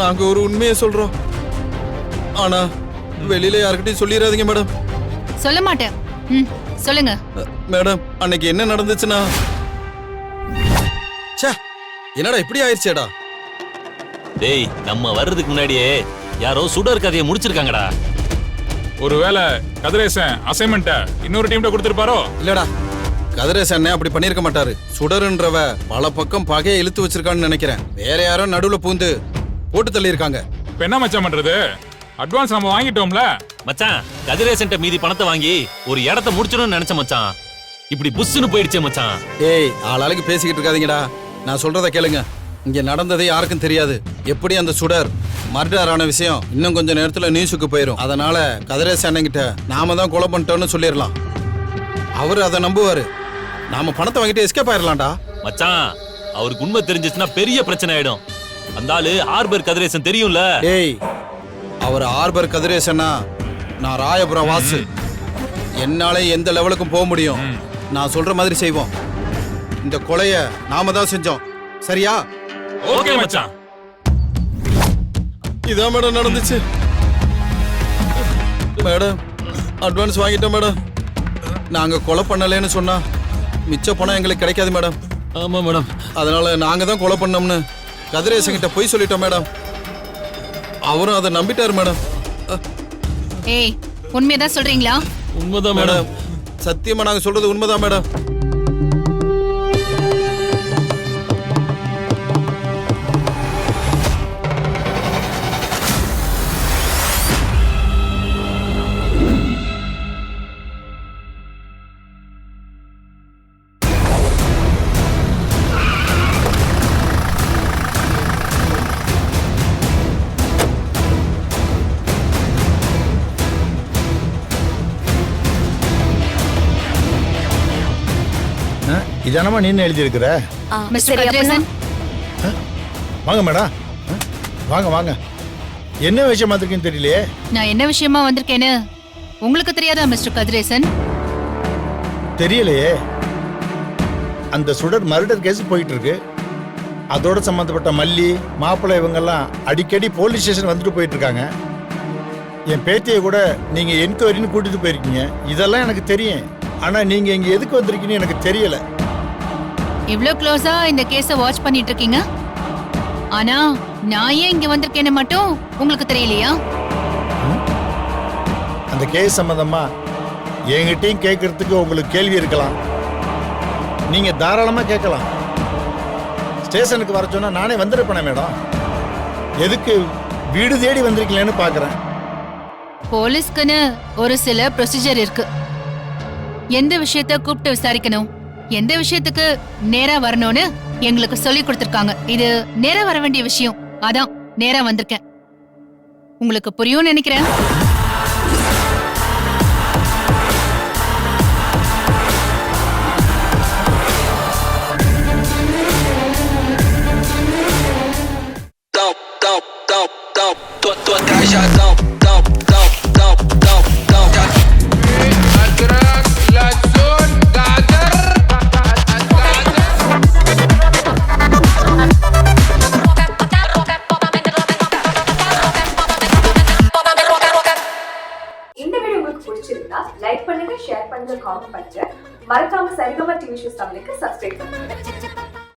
நாங்க ஒரு உண்மையை சொல்றோம். ஆனா வெளியில யார்கிட்டயும் சொல்லிடாதீங்க மேடம். சொல்ல மாட்டேன். சொல்லுங்க மேடம். அன்னைக்கு என்ன நடந்துச்சுன்னா, என்னடா இப்படி ஆயிடுச்சேடா. டேய், நம்ம வர்றதுக்கு முன்னாடியே யாரோ சுடர் கதையை முடிச்சிருக்காங்கடா. ஒருவேளை கதிரேசன் அசைன்மெண்ட்ட இன்னொரு டீம்ல கொடுத்திருப்பாரோ? இல்லடா, கதிரேசன் அப்படி பண்ணிருக்க மாட்டாரு. சுடருன்றவ பல பக்கம் பகையை இழுத்து வச்சிருக்கான்னு நினைக்கிறேன். வேற யாரோ நடுவுல பூந்து போட்டு தள்ளி இருக்காங்க. இப்ப என்ன மச்சான் பண்றது? அட்வான்ஸ் நம்ம வாங்கிட்டோம்ல மச்சான். கதிரேசன்ட்ட மீதி பணத்தை வாங்கி ஒரு இடத்த முடிச்சிடணும்னு நினைச்ச மச்சான். இப்படி புஷ்னு போயிடுச்சே மச்சான். ஏய், ஆளாளுக்கு பேசிக்கிட்டு இருக்காதீங்கடா. நான் சொல்றத கேளுங்க. இங்க நடந்தது யாருக்கும் தெரியாது. எப்படி அந்த சுடர் மர்டர் ஆன விஷயம் இன்னும் கொஞ்சம் நேரத்துல நியூஸுக்கு போயிடும். அதனால கதிரேசன் அண்ணங்கிட்ட நாம தான் கொலை பண்ணிட்டோம்னு சொல்லிடலாம். அவரு அதை நம்புவாரு. நாம பணத்தை வாங்கிட்டு எஸ்கேப் ஆயிடலாம்டா. மச்சான், அவருக்கு உண்மை தெரிஞ்சிச்சுன்னா பெரிய பிரச்சனை ஆயிடும். அந்த ஆளு ஆர்பர் கதிரேசன் தெரியும்ல? ஏய், அவர் ஆர்பர் கதிரேசனா, நான் ராயபுரம் வாசு. என்னாலே எந்த லெவலுக்கும் போக முடியும். நான் சொல்ற மாதிரி செய்வோம். இந்த கொலைய நாம தான் செஞ்சோம். சரியா? ஓகே மச்சான். இதான் மேடம் நடந்துச்சு. மேடம், அட்வான்ஸ் வாங்கிட்டோம் மேடம். நாங்க கொலை பண்ணலன்னு சொன்னா மிச்ச பணம் எங்களுக்கு கிடைக்காது மேடம். ஆமா மேடம். அதனால நாங்க தான் கொலை பண்ணோம்னு கதிரேசன் கிட்ட போய் சொல்லிட்டோம் மேடம். அவரும் அதை நம்பிட்டாரு மேடம். ஏய், உண்மையதான் சொல்றீங்களா? உண்மைதான் மேடம். சத்தியமா நாங்க சொல்றது உண்மைதான் மேடம். இதானமா நீ எழுதியிருக்கிற? மிஸ்டர் கதிரேசன், வாங்க மேடம், வாங்க வாங்க. என்ன விஷயம் வந்திருக்குன்னு தெரியலையே. நான் என்ன விஷயமா வந்திருக்கேன்னு உங்களுக்கு தெரியாதா மிஸ்டர் கதிரேசன்? தெரியலையே. அந்த சுடர் மர்டர் கேஸ் போயிட்டு இருக்கு. அதோட சம்பந்தப்பட்ட மல்லி மாப்பிள்ளை இவங்கெல்லாம் அடிக்கடி போலீஸ் ஸ்டேஷன் வந்துட்டு போயிட்டு இருக்காங்க. என் பேத்தியை கூட நீங்க என்கொயரின்னு கூட்டிட்டு போயிருக்கீங்க. இதெல்லாம் எனக்கு தெரியும். ஆனா நீங்க இங்க எதுக்கு வந்திருக்கீங்கன்னு எனக்கு தெரியல. இவ்ளோ க்ளோஸா இந்த கேஸ வாட்ச் பண்ணிட்டு இருக்கீங்க. ஆனா நான் ஏன் இங்க வந்திருக்கேன்னு மட்டும் உங்களுக்கு தெரியலையா? அந்த கேஸ் சம்பந்தமா என்கிட்டயும் கேட்கறதுக்கு உங்களுக்கு கேள்வி இருக்கலாம். நீங்க தாராளமா கேட்கலாம். ஸ்டேஷனுக்கு வர சொன்னா நானே வந்திருப்பேன் மேடம். எதுக்கு வீடு தேடி வந்திருக்கீங்களேன்னு பாக்குறேன். போலீஸ்க்குன்னு ஒரு சில ப்ரொசீஜர் இருக்கு. எந்த விஷயத்த கூப்பிட்டு விசாரிக்கணும், எந்த விஷயத்துக்கு நேரா வரணும்னு எங்களுக்கு சொல்லி கொடுத்திருக்காங்க. இது நேரா வர வேண்டிய விஷயம். அதான் நேரா வந்திருக்கேன். உங்களுக்கு புரியும்னு நினைக்கிறேன். லைக் பண்ணுங்க, ஷேர் பண்ணுங்க, காமெண்ட் பண்ணுங்க. மறக்காம சரிகமா டிவி ஷோஸ் தமிழுக்கு சப்ஸ்கிரைப் பண்ணுங்க.